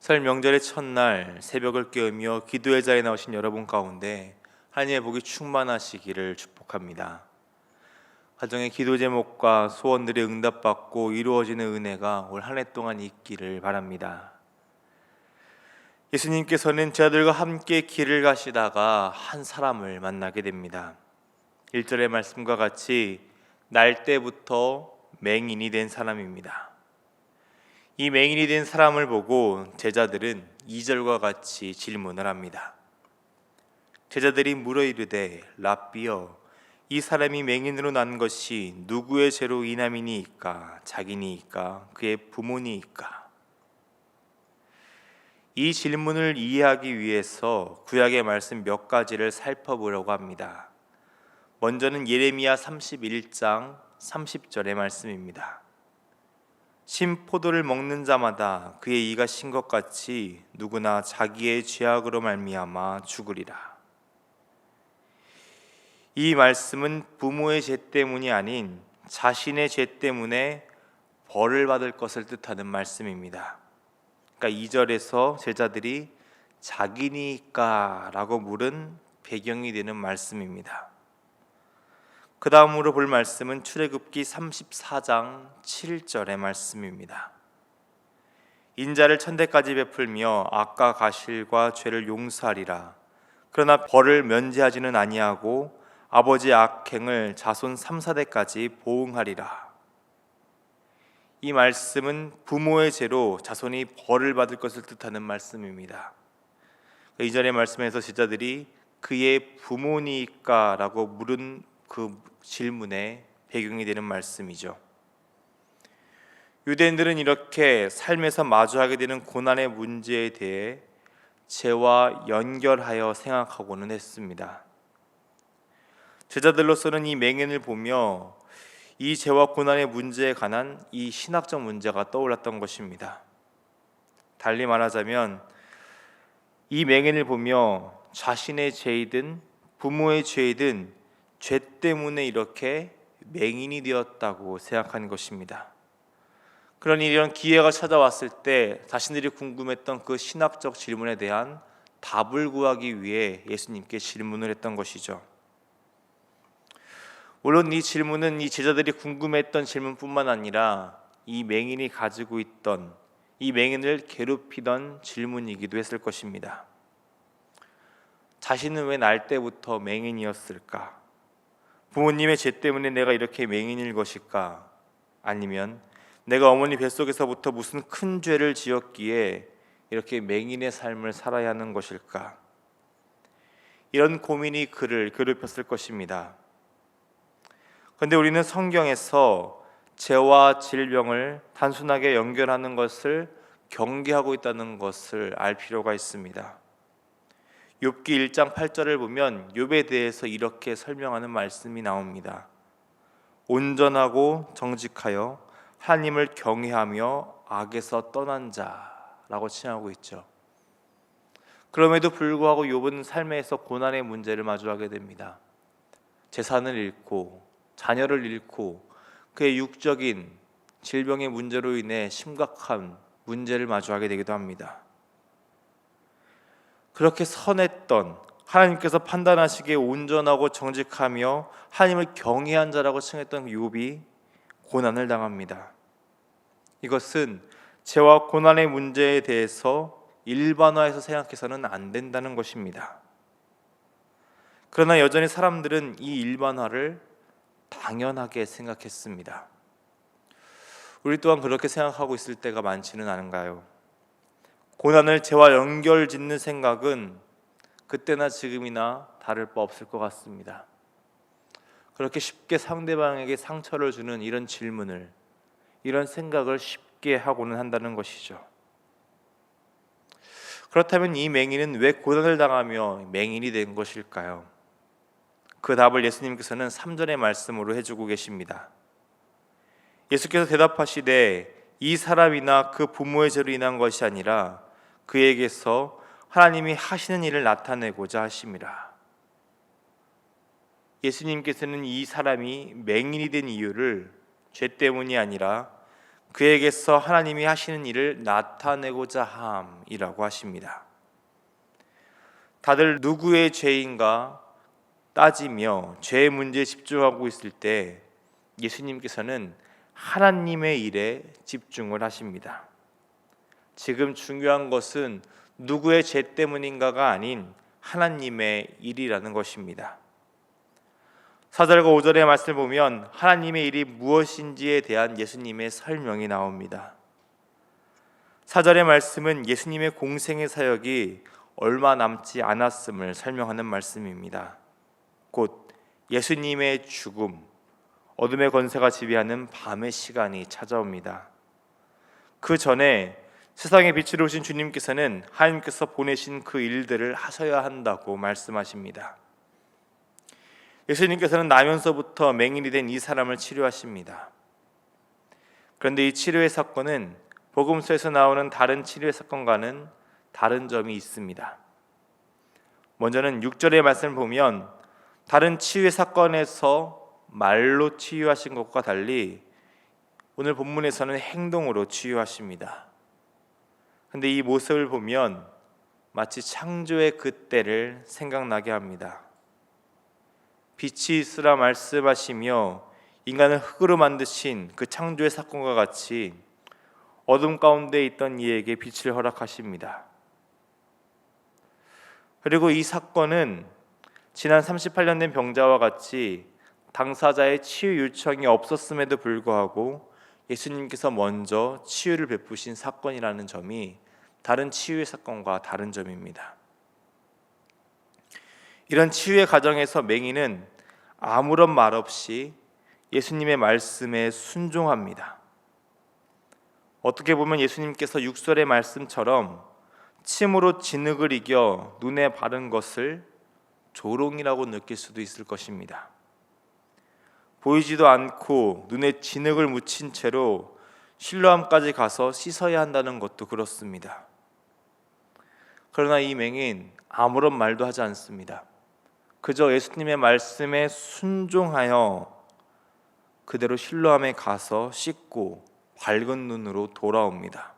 설 명절의 첫날 새벽을 깨우며 기도의 자리에 나오신 여러분 가운데 하나님의 복이 충만하시기를 축복합니다. 가정의 기도 제목과 소원들이 응답받고 이루어지는 은혜가 올 한 해 동안 있기를 바랍니다. 예수님께서는 제자들과 함께 길을 가시다가 한 사람을 만나게 됩니다. 1절의 말씀과 같이 날 때부터 맹인이 된 사람입니다. 이 맹인이 된 사람을 보고 제자들은 2절과 같이 질문을 합니다. 제자들이 물어 이르되 랍비여, 이 사람이 맹인으로 난 것이 누구의 죄로 인함이니이까? 자기니이까? 그의 부모니이까? 이 질문을 이해하기 위해서 구약의 말씀 몇 가지를 살펴보려고 합니다. 먼저는 예레미야 31장 30절의 말씀입니다. 신 포도를 먹는 자마다 그의 이가 신 것 같이 누구나 자기의 죄악으로 말미암아 죽으리라. 이 말씀은 부모의 죄 때문이 아닌 자신의 죄 때문에 벌을 받을 것을 뜻하는 말씀입니다. 그러니까 2절에서 제자들이 자기니까 라고 물은 배경이 되는 말씀입니다. 그 다음으로 볼 말씀은 출애굽기 34장 7절의 말씀입니다. 인자를 천대까지 베풀며 악과 가실과 죄를 용서하리라. 그러나 벌을 면제하지는 아니하고 아버지의 악행을 자손 3, 4대까지 보응하리라. 이 말씀은 부모의 죄로 자손이 벌을 받을 것을 뜻하는 말씀입니다. 이전의 말씀에서 제자들이 그의 부모니까 라고 물은 그 질문의 배경이 되는 말씀이죠. 유대인들은 이렇게 삶에서 마주하게 되는 고난의 문제에 대해 죄와 연결하여 생각하고는 했습니다. 제자들로서는 이 맹인을 보며 이 죄와 고난의 문제에 관한 이 신학적 문제가 떠올랐던 것입니다. 달리 말하자면 이 맹인을 보며 자신의 죄이든 부모의 죄이든 죄 때문에 이렇게 맹인이 되었다고 생각하는 것입니다. 그러니 이런 기회가 찾아왔을 때 자신들이 궁금했던 그 신학적 질문에 대한 답을 구하기 위해 예수님께 질문을 했던 것이죠. 물론 이 질문은 이 제자들이 궁금했던 질문뿐만 아니라 이 맹인이 가지고 있던, 이 맹인을 괴롭히던 질문이기도 했을 것입니다. 자신은 왜 날 때부터 맹인이었을까? 부모님의 죄 때문에 내가 이렇게 맹인일 것일까? 아니면 내가 어머니 뱃속에서부터 무슨 큰 죄를 지었기에 이렇게 맹인의 삶을 살아야 하는 것일까? 이런 고민이 그를 괴롭혔을 것입니다. 그런데 우리는 성경에서 죄와 질병을 단순하게 연결하는 것을 경계하고 있다는 것을 알 필요가 있습니다. 욥기 1장 8절을 보면 욥에 대해서 이렇게 설명하는 말씀이 나옵니다. 온전하고 정직하여 하나님을 경외하며 악에서 떠난 자라고 칭하고 있죠. 그럼에도 불구하고 욥은 삶에서 고난의 문제를 마주하게 됩니다. 재산을 잃고 자녀를 잃고 그의 육적인 질병의 문제로 인해 심각한 문제를 마주하게 되기도 합니다. 그렇게 선했던, 하나님께서 판단하시기에 온전하고 정직하며 하나님을 경외한 자라고 칭했던 욥이 고난을 당합니다. 이것은 죄와 고난의 문제에 대해서 일반화해서 생각해서는 안 된다는 것입니다. 그러나 여전히 사람들은 이 일반화를 당연하게 생각했습니다. 우리 또한 그렇게 생각하고 있을 때가 많지는 않은가요? 고난을 죄와 연결짓는 생각은 그때나 지금이나 다를 바 없을 것 같습니다. 그렇게 쉽게 상대방에게 상처를 주는 이런 질문을, 이런 생각을 쉽게 하고는 한다는 것이죠. 그렇다면 이 맹인은 왜 고난을 당하며 맹인이 된 것일까요? 그 답을 예수님께서는 3절의 말씀으로 해주고 계십니다. 예수께서 대답하시되 이 사람이나 그 부모의 죄로 인한 것이 아니라 그에게서 하나님이 하시는 일을 나타내고자 하심이라. 예수님께서는 이 사람이 맹인이 된 이유를 죄 때문이 아니라 그에게서 하나님이 하시는 일을 나타내고자 함이라고 하십니다. 다들 누구의 죄인가 따지며 죄의 문제에 집중하고 있을 때 예수님께서는 하나님의 일에 집중을 하십니다. 지금 중요한 것은 누구의 죄 때문인가가 아닌 하나님의 일이라는 것입니다. 4절과 5절의 말씀을 보면 하나님의 일이 무엇인지에 대한 예수님의 설명이 나옵니다. 4절의 말씀은 예수님의 공생의 사역이 얼마 남지 않았음을 설명하는 말씀입니다. 곧 예수님의 죽음, 어둠의 권세가 지배하는 밤의 시간이 찾아옵니다. 그 전에 세상의 빛으로 오신 주님께서는 하나님께서 보내신 그 일들을 하셔야 한다고 말씀하십니다. 예수님께서는 나면서부터 맹인이 된 이 사람을 치료하십니다. 그런데 이 치료의 사건은 복음서에서 나오는 다른 치료의 사건과는 다른 점이 있습니다. 먼저는 6절의 말씀을 보면 다른 치유의 사건에서 말로 치유하신 것과 달리 오늘 본문에서는 행동으로 치유하십니다. 그런데 이 모습을 보면 마치 창조의 그때를 생각나게 합니다. 빛이 있으라 말씀하시며 인간을 흙으로 만드신 그 창조의 사건과 같이 어둠 가운데 있던 이에게 빛을 허락하십니다. 그리고 이 사건은 지난 38년 된 병자와 같이 당사자의 치유 요청이 없었음에도 불구하고 예수님께서 먼저 치유를 베푸신 사건이라는 점이 다른 치유의 사건과 다른 점입니다. 이런 치유의 과정에서 맹인은 아무런 말 없이 예수님의 말씀에 순종합니다. 어떻게 보면 예수님께서 6절의 말씀처럼 침으로 진흙을 이겨 눈에 바른 것을 조롱이라고 느낄 수도 있을 것입니다. 보이지도 않고 눈에 진흙을 묻힌 채로 실로암까지 가서 씻어야 한다는 것도 그렇습니다. 그러나 이 맹인 아무런 말도 하지 않습니다. 그저 예수님의 말씀에 순종하여 그대로 실로암에 가서 씻고 밝은 눈으로 돌아옵니다.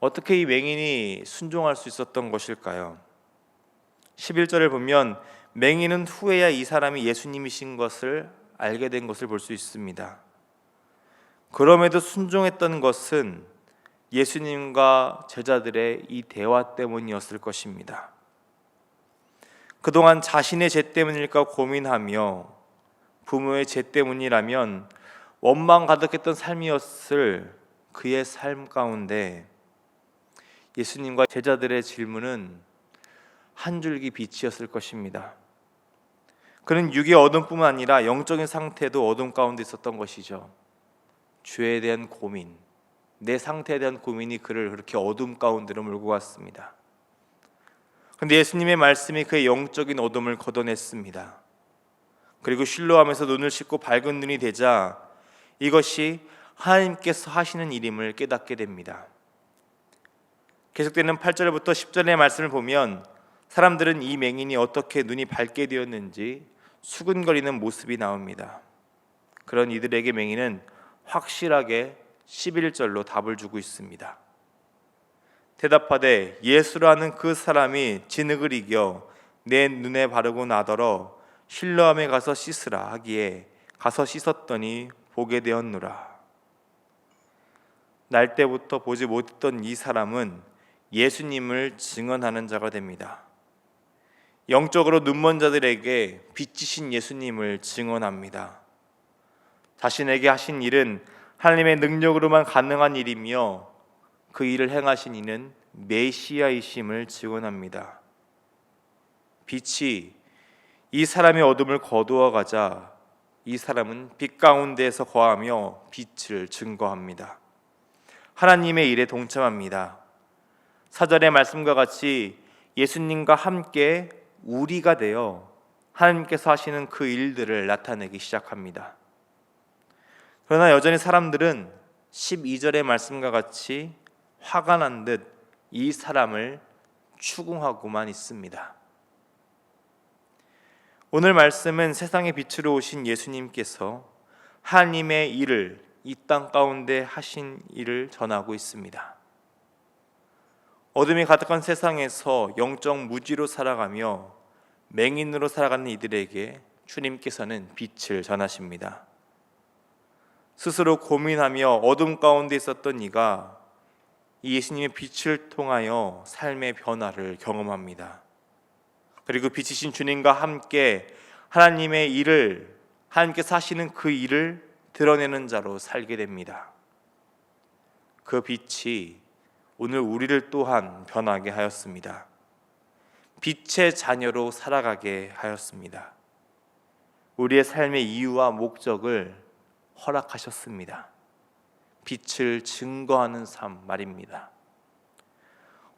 어떻게 이 맹인이 순종할 수 있었던 것일까요? 11절을 보면 맹인은 후에야 이 사람이 예수님이신 것을 알게 된 것을 볼 수 있습니다. 그럼에도 순종했던 것은 예수님과 제자들의 이 대화 때문이었을 것입니다. 그동안 자신의 죄 때문일까 고민하며 부모의 죄 때문이라면 원망 가득했던 삶이었을 그의 삶 가운데 예수님과 제자들의 질문은 한 줄기 빛이었을 것입니다. 그는 육의 어둠뿐만 아니라 영적인 상태도 어둠 가운데 있었던 것이죠. 죄에 대한 고민, 내 상태에 대한 고민이 그를 그렇게 어둠 가운데로 몰고 갔습니다. 그런데 예수님의 말씀이 그의 영적인 어둠을 걷어냈습니다. 그리고 실로암에서 눈을 씻고 밝은 눈이 되자 이것이 하나님께서 하시는 일임을 깨닫게 됩니다. 계속되는 8절부터 10절의 말씀을 보면 사람들은 이 맹인이 어떻게 눈이 밝게 되었는지 수근거리는 모습이 나옵니다. 그런 이들에게 맹인은 확실하게 11절로 답을 주고 있습니다. 대답하되 예수라는 그 사람이 진흙을 이겨 내 눈에 바르고 나더러 실로암에 가서 씻으라 하기에 가서 씻었더니 보게 되었노라. 날 때부터 보지 못했던 이 사람은 예수님을 증언하는 자가 됩니다. 영적으로 눈먼 자들에게 빛이신 예수님을 증언합니다. 자신에게 하신 일은 하나님의 능력으로만 가능한 일이며 그 일을 행하신 이는 메시아이심을 증언합니다. 빛이 이 사람의 어둠을 거두어 가자 이 사람은 빛 가운데에서 거하며 빛을 증거합니다. 하나님의 일에 동참합니다. 4절의 말씀과 같이 예수님과 함께 우리가 되어 하나님께서 하시는 그 일들을 나타내기 시작합니다. 그러나 여전히 사람들은 12절의 말씀과 같이 화가 난 듯 이 사람을 추궁하고만 있습니다. 오늘 말씀은 세상의 빛으로 오신 예수님께서 하나님의 일을 이 땅 가운데 하신 일을 전하고 있습니다. 어둠이 가득한 세상에서 영적 무지로 살아가며 맹인으로 살아가는 이들에게 주님께서는 빛을 전하십니다. 스스로 고민하며 어둠 가운데 있었던 이가 이 예수님의 빛을 통하여 삶의 변화를 경험합니다. 그리고 빛이신 주님과 함께 하나님의 일을, 하나님께서 하시는 그 일을 드러내는 자로 살게 됩니다. 그 빛이 오늘 우리를 또한 변하게 하였습니다. 빛의 자녀로 살아가게 하였습니다. 우리의 삶의 이유와 목적을 허락하셨습니다. 빛을 증거하는 삶 말입니다.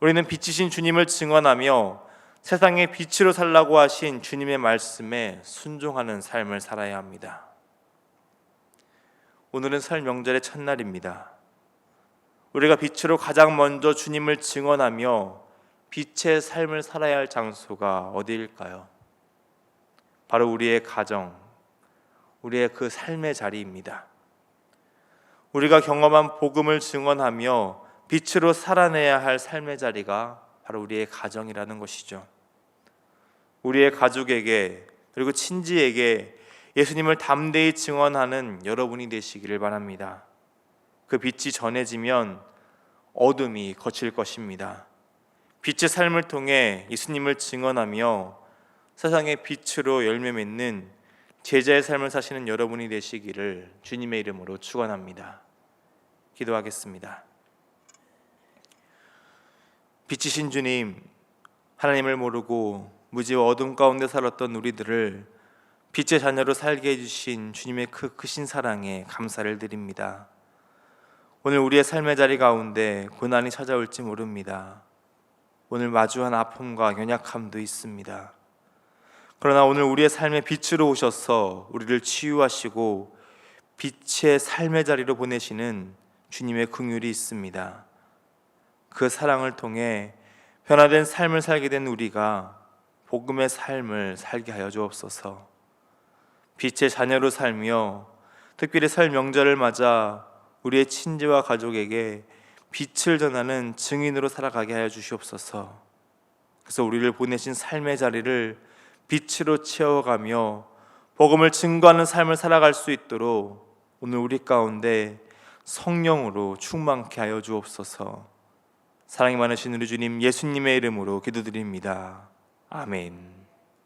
우리는 빛이신 주님을 증언하며 세상의 빛으로 살라고 하신 주님의 말씀에 순종하는 삶을 살아야 합니다. 오늘은 설 명절의 첫날입니다. 우리가 빛으로 가장 먼저 주님을 증언하며 빛의 삶을 살아야 할 장소가 어디일까요? 바로 우리의 가정, 우리의 그 삶의 자리입니다. 우리가 경험한 복음을 증언하며 빛으로 살아내야 할 삶의 자리가 바로 우리의 가정이라는 것이죠. 우리의 가족에게 그리고 친지에게 예수님을 담대히 증언하는 여러분이 되시기를 바랍니다. 그 빛이 전해지면 어둠이 거칠 것입니다. 빛의 삶을 통해 예수님을 증언하며 세상의 빛으로 열매 맺는 제자의 삶을 사시는 여러분이 되시기를 주님의 이름으로 축원합니다. 기도하겠습니다. 빛이신 주님, 하나님을 모르고 무지와 어둠 가운데 살았던 우리들을 빛의 자녀로 살게 해주신 주님의 그 크신 사랑에 감사를 드립니다. 오늘 우리의 삶의 자리 가운데 고난이 찾아올지 모릅니다. 오늘 마주한 아픔과 연약함도 있습니다. 그러나 오늘 우리의 삶의 빛으로 오셔서 우리를 치유하시고 빛의 삶의 자리로 보내시는 주님의 긍휼이 있습니다. 그 사랑을 통해 변화된 삶을 살게 된 우리가 복음의 삶을 살게 하여 주옵소서. 빛의 자녀로 살며 특별히 설 명절을 맞아 우리의 친지와 가족에게 빛을 전하는 증인으로 살아가게 하여 주시옵소서. 그래서 우리를 보내신 삶의 자리를 빛으로 채워가며 복음을 증거하는 삶을 살아갈 수 있도록 오늘 우리 가운데 성령으로 충만케 하여 주옵소서. 사랑이 많으신 우리 주님 예수님의 이름으로 기도드립니다. 아멘.